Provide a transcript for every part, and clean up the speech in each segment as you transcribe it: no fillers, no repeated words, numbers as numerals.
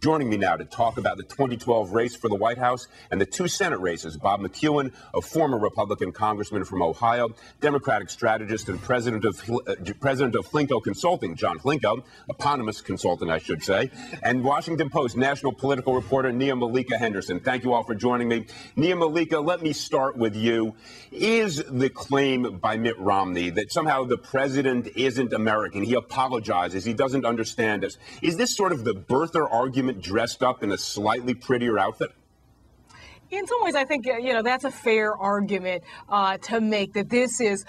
Joining me now to talk about the 2012 race for the White House and the two Senate races, Bob McEwen, a former Republican congressman from Ohio, Democratic strategist and president of Hlinko Consulting, John Hlinko, eponymous consulting, I should say, and Washington Post national political reporter Nia Malika Henderson. Thank you all for joining me. Nia Malika, let me start with you. Is the claim by Mitt Romney that somehow the president isn't American, he apologizes, he doesn't understand us, is this sort of the birther argument dressed up in a slightly prettier outfit? In some ways, I think, that's a fair argument to make, that this is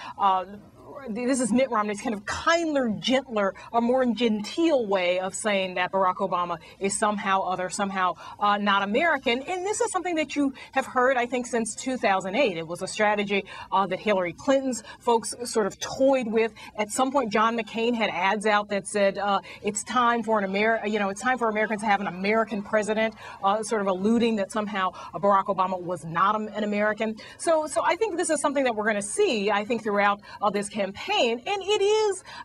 Mitt Romney's kind of kinder, gentler, or more genteel way of saying that Barack Obama is somehow other, somehow not American. And this is something that you have heard, I think, since 2008. It was a strategy that Hillary Clinton's folks sort of toyed with. At some point, John McCain had ads out that said it's time for it's time for Americans to have an American president, sort of alluding that somehow Barack Obama was not an American. So I think this is something that we're going to see, I think, throughout this campaign. And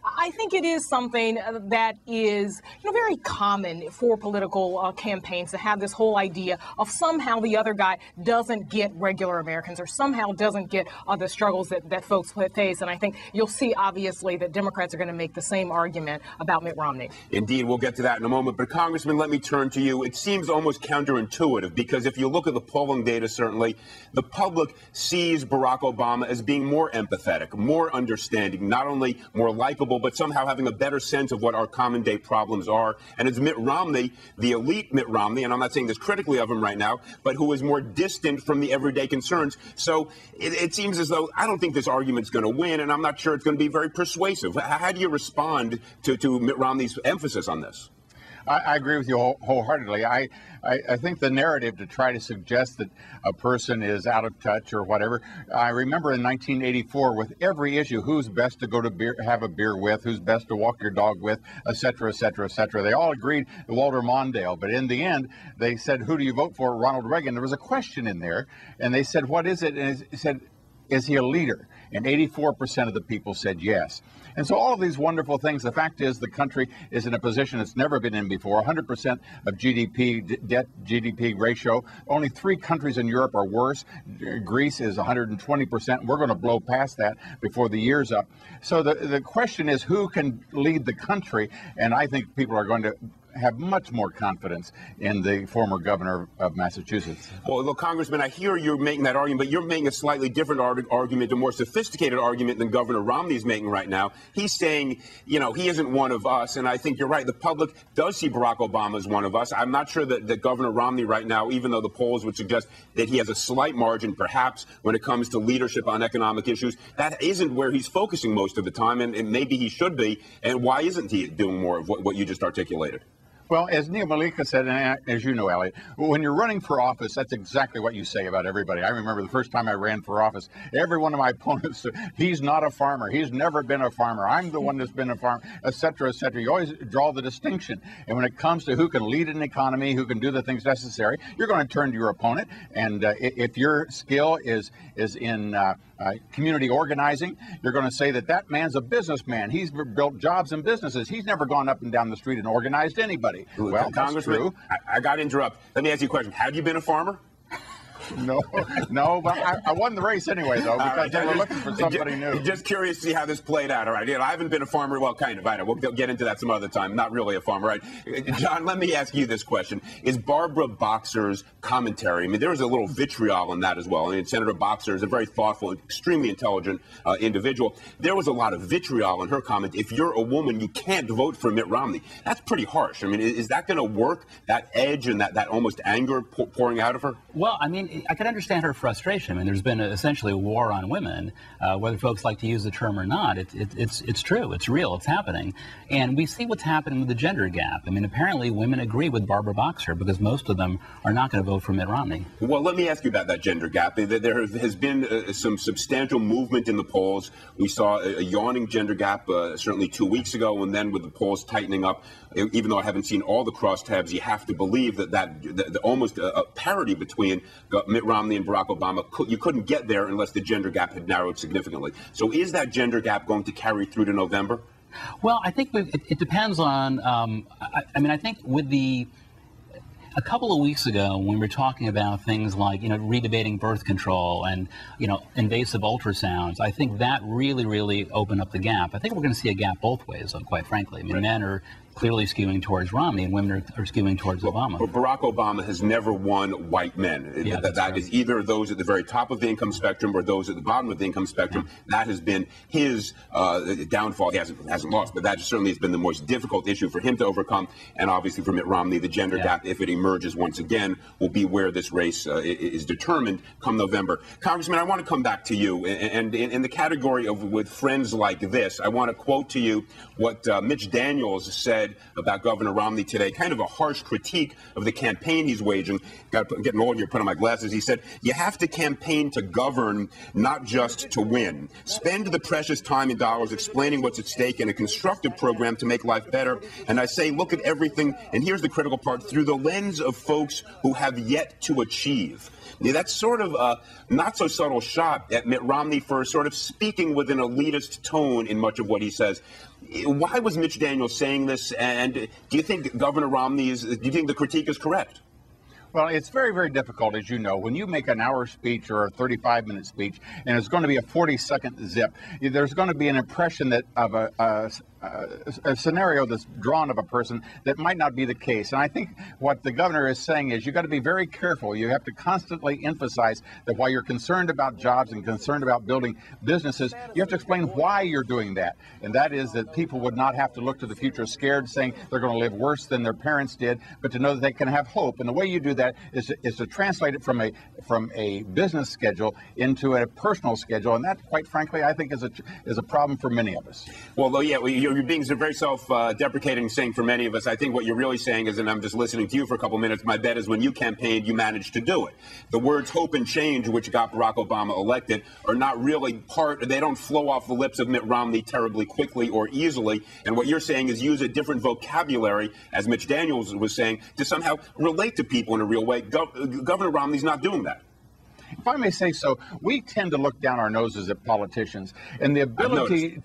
I think it is something that is, very common for political campaigns to have this whole idea of somehow the other guy doesn't get regular Americans or somehow doesn't get the struggles that folks face. And I think you'll see, obviously, that Democrats are going to make the same argument about Mitt Romney. Indeed, we'll get to that in a moment. But, Congressman, let me turn to you. It seems almost counterintuitive because if you look at the polling data, certainly, the public sees Barack Obama as being more empathetic, more understanding, not only more likable, but somehow having a better sense of what our common day problems are. And it's Mitt Romney, the elite Mitt Romney, and I'm not saying this critically of him right now, but who is more distant from the everyday concerns. So it seems as though I don't think this argument's going to win, and I'm not sure it's going to be very persuasive. How do you respond to Mitt Romney's emphasis on this? I agree with you wholeheartedly. I think the narrative to try to suggest that a person is out of touch or whatever. I remember in 1984 with every issue, who's best to go to have a beer with, who's best to walk your dog with, et cetera, et cetera, et cetera. They all agreed to Walter Mondale. But in the end, they said, who do you vote for? Ronald Reagan. There was a question in there. And they said, what is it? And it said, is he a leader? And 84% of the people said yes. And so all of these wonderful things, the fact is the country is in a position it's never been in before, 100% of GDP, debt-GDP ratio. Only 3 countries in Europe are worse. Greece is 120%. We're going to blow past that before the year's up. So the question is who can lead the country? And I think people are going to have much more confidence in the former governor of Massachusetts. Well, look, Congressman, I hear you're making that argument, but you're making a slightly different argument, a more sophisticated argument than Governor Romney's making right now. He's saying, he isn't one of us, and I think you're right. The public does see Barack Obama as one of us. I'm not sure that Governor Romney right now, even though the polls would suggest that he has a slight margin, perhaps, when it comes to leadership on economic issues, that isn't where he's focusing most of the time, and maybe he should be. And why isn't he doing more of what you just articulated? Well, as Nia Malika said, and as you know, Elliot, when you're running for office, that's exactly what you say about everybody. I remember the first time I ran for office, every one of my opponents said, he's not a farmer. He's never been a farmer. I'm the one that's been a farmer, et cetera, et cetera. You always draw the distinction. And when it comes to who can lead an economy, who can do the things necessary, you're going to turn to your opponent. And if your skill is in community organizing, you're going to say that man's a businessman. He's built jobs and businesses. He's never gone up and down the street and organized anybody. Well, Congressman, that's true. I got to interrupt. Let me ask you a question. Have you been a farmer? No, but I won the race anyway, though, because they were looking for somebody new. Just curious to see how this played out. All right. I haven't been a farmer. Well, kind of. I know. We'll get into that some other time. Not really a farmer, right? John, let me ask you this question. Is Barbara Boxer's commentary, there was a little vitriol in that as well. Senator Boxer is a very thoughtful, extremely intelligent individual. There was a lot of vitriol in her comment. If you're a woman, you can't vote for Mitt Romney. That's pretty harsh. Is that going to work, that edge and that almost anger pouring out of her? Well, I could understand her frustration. There's been essentially a war on women, whether folks like to use the term or not. It's true. It's real. It's happening. And we see what's happening with the gender gap. Apparently women agree with Barbara Boxer because most of them are not going to vote for Mitt Romney. Well, let me ask you about that gender gap. There has been some substantial movement in the polls. We saw a yawning gender gap certainly 2 weeks ago, and then with the polls tightening up, even though I haven't seen all the crosstabs, you have to believe that almost a parity between Mitt Romney and Barack Obama, you couldn't get there unless the gender gap had narrowed significantly. So is that gender gap going to carry through to November? Well, I think it depends on, I think with the a couple of weeks ago, when we were talking about things like, redebating birth control and, invasive ultrasounds, I think that really opened up the gap. I think we're going to see a gap both ways, quite frankly. I mean, men are clearly skewing towards Romney, and women are skewing towards Obama. But Barack Obama has never won white men. Yeah, that is either those at the very top of the income spectrum or those at the bottom of the income spectrum. Yeah. That has been his downfall. He hasn't lost, but that certainly has been the most difficult issue for him to overcome. And obviously for Mitt Romney, the gender gap, if it emerges once again, will be where this race is determined come November. Congressman, I want to come back to you. And in the category of with friends like this, I want to quote to you what Mitch Daniels said about Governor Romney today, kind of a harsh critique of the campaign he's waging. Getting old here, put on my glasses. He said, you have to campaign to govern, not just to win. Spend the precious time and dollars explaining what's at stake in a constructive program to make life better. And I say, look at everything, and here's the critical part, through the lens of folks who have yet to achieve. Now, that's sort of a not so subtle shot at Mitt Romney for sort of speaking with an elitist tone in much of what he says. Why was Mitch Daniels saying this? And do you think Governor Romney do you think the critique is correct? Well, it's very difficult, as you know, when you make an hour speech or a 35-minute speech, and it's going to be a 40-second zip. There's going to be an impression that of a scenario that's drawn of a person that might not be the case. And I think what the governor is saying is you've got to be very careful. You have to constantly emphasize that while you're concerned about jobs and concerned about building businesses, you have to explain why you're doing that. And that is that people would not have to look to the future scared, saying they're going to live worse than their parents did, but to know that they can have hope. And the way you do that is to translate it from a business schedule into a personal schedule. And that, quite frankly, I think is a problem for many of us. Well, yeah, you're being very self-deprecating, saying for many of us. I think what you're really saying is, and I'm just listening to you for a couple minutes, my bet is when you campaigned, you managed to do it. The words hope and change, which got Barack Obama elected, are not really they don't flow off the lips of Mitt Romney terribly quickly or easily. And what you're saying is use a different vocabulary, as Mitch Daniels was saying, to somehow relate to people in a real way. Governor Romney's not doing that. If I may say so, we tend to look down our noses at politicians, and the ability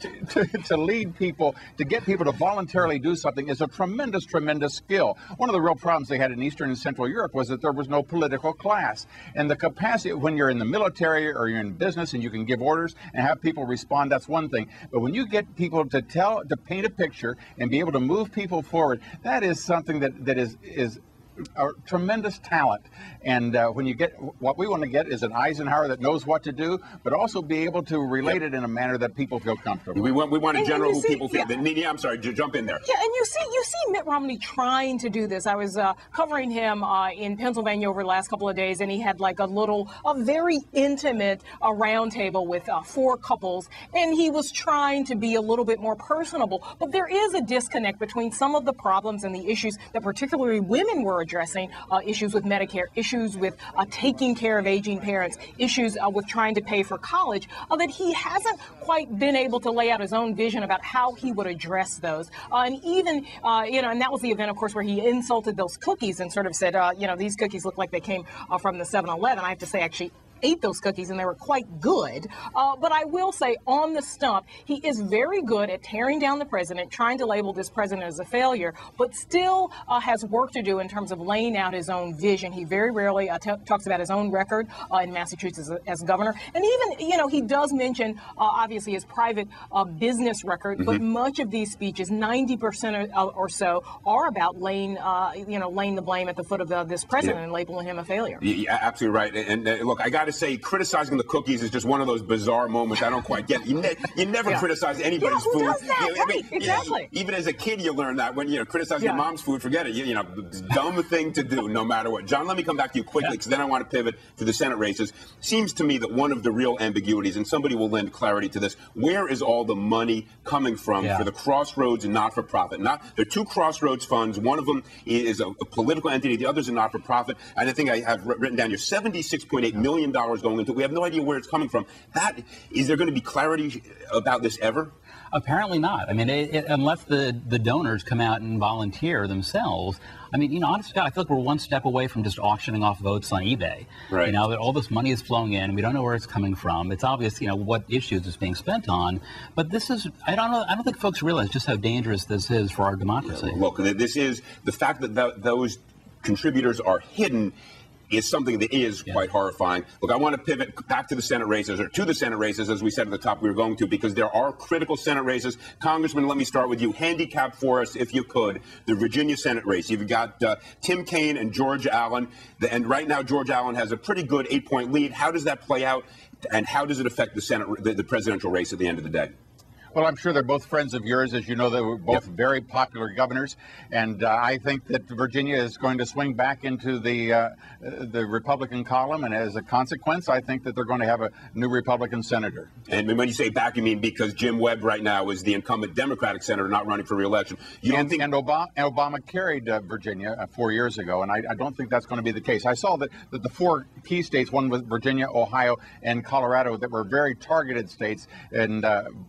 to lead people, to get people to voluntarily do something is a tremendous skill. One of the real problems they had in Eastern and Central Europe was that there was no political class. And the capacity, when you're in the military or you're in business and you can give orders and have people respond, that's one thing. But when you get people to paint a picture and be able to move people forward, that is something that is a tremendous talent. And when you get, what we want to get is an Eisenhower that knows what to do, but also be able to relate it in a manner that people feel comfortable. We want a general who people feel. I'm sorry, jump in there. Yeah, and you see Mitt Romney trying to do this. I was covering him in Pennsylvania over the last couple of days, and he had like a very intimate round table with 4 couples, and he was trying to be a little bit more personable. But there is a disconnect between some of the problems and the issues that particularly women were addressing, issues with Medicare, issues with taking care of aging parents, issues with trying to pay for college, that he hasn't quite been able to lay out his own vision about how he would address those. And even, and that was the event, of course, where he insulted those cookies and sort of said, these cookies look like they came from the 7-Eleven. I have to say, actually, ate those cookies and they were quite good. But I will say on the stump, he is very good at tearing down the president, trying to label this president as a failure, but still has work to do in terms of laying out his own vision. He very rarely talks about his own record in Massachusetts as governor. And even, he does mention, obviously, his private business record, but much of these speeches, 90% or so, are about laying the blame at the foot of this president and labeling him a failure. Yeah, absolutely right. And look, I got to say, criticizing the cookies is just one of those bizarre moments I don't quite get. You never criticize anybody's who food. Does that? Right, exactly. Even as a kid, you learn that when criticizing your mom's food, forget it. Dumb thing to do, no matter what. John, let me come back to you quickly, because then I want to pivot to the Senate races. Seems to me that one of the real ambiguities, and somebody will lend clarity to this, where is all the money coming from for the Crossroads and not-for-profit? There are 2 Crossroads funds. One of them is a political entity. The other is a not-for-profit. And I think I have written down here $76.8 million going into it. We have no idea where it's coming from. Is there going to be clarity about this ever? Apparently not. I mean, unless the donors come out and volunteer themselves. I mean, honestly, I feel like we're one step away from just auctioning off votes on eBay. Right. All this money is flowing in. We don't know where it's coming from. It's obvious, what issues it's being spent on. But this is, I don't think folks realize just how dangerous this is for our democracy. Look, this is the fact that those contributors are hidden is something that is quite horrifying. Look, I want to pivot back to the Senate races, or to the Senate races, as we said at the top we were going to, because there are critical Senate races. Congressman, let me start with you. Handicap for us, if you could, the Virginia Senate race. You've got Tim Kaine and George Allen, and right now George Allen has a pretty good 8-point lead. How does that play out, and how does it affect the Senate, the presidential race at the end of the day? Well, I'm sure they're both friends of yours. As you know, they were both very popular governors, and I think that Virginia is going to swing back into the Republican column, and as a consequence, I think that they're going to have a new Republican senator. And when you say back, you mean because Jim Webb right now is the incumbent Democratic senator not running for re-election. And Obama carried Virginia 4 years ago, and I don't think that's going to be the case. I saw that the 4 key states, one was Virginia, Ohio, and Colorado, that were very targeted states, and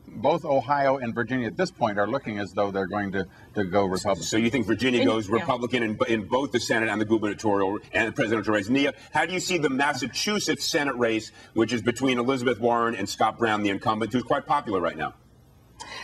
both Ohio and Virginia at this point are looking as though they're going to go Republican. So you think Virginia goes Republican in both the Senate and the gubernatorial and the presidential race. Nia, how do you see the Massachusetts Senate race, which is between Elizabeth Warren and Scott Brown, the incumbent, who's quite popular right now?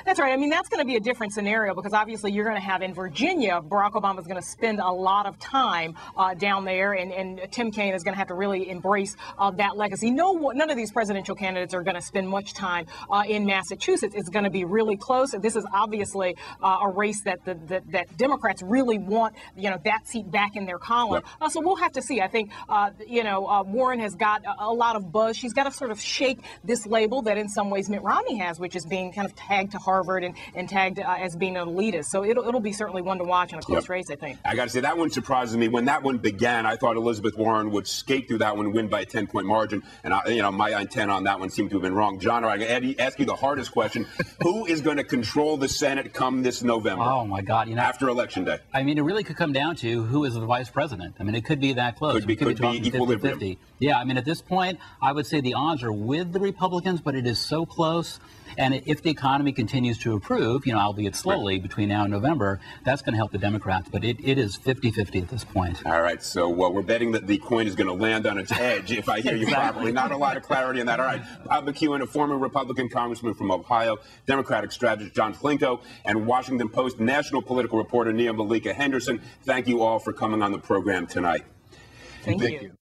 That's right. I mean, that's going to be a different scenario because obviously you're going to have in Virginia, Barack Obama is going to spend a lot of time down there, and Tim Kaine is going to have to really embrace that legacy. None of these presidential candidates are going to spend much time in Massachusetts. It's going to be really close. This is obviously a race that that Democrats really want, that seat back in their column. Yep. So we'll have to see. I think, Warren has got a lot of buzz. She's got to sort of shake this label that in some ways Mitt Romney has, which is being kind of tagged to Harvard and tagged as being an elitist. So it'll be certainly one to watch in a close race, I think. I got to say, that one surprises me. When that one began, I thought Elizabeth Warren would skate through that one and win by a 10-point margin. And, my intent on that one seemed to have been wrong. John, I ask you the hardest question. Who is going to control the Senate come this November? Oh, my God. After Election Day. I mean, it really could come down to who is the vice president. I mean, it could be that close. Could be equilibrium. 50-50. Yeah, I mean, at this point, I would say the odds are with the Republicans, but it is so close. And if the economy continues to improve, albeit slowly between now and November, that's going to help the Democrats. But it is 50-50 at this point. All right. So we're betting that the coin is going to land on its edge, if I hear you properly. Not a lot of clarity on that. All right. Bob McEwen, a former Republican congressman from Ohio, Democratic strategist John Flinko, and Washington Post national political reporter Nia Malika Henderson. Thank you all for coming on the program tonight. Thank you.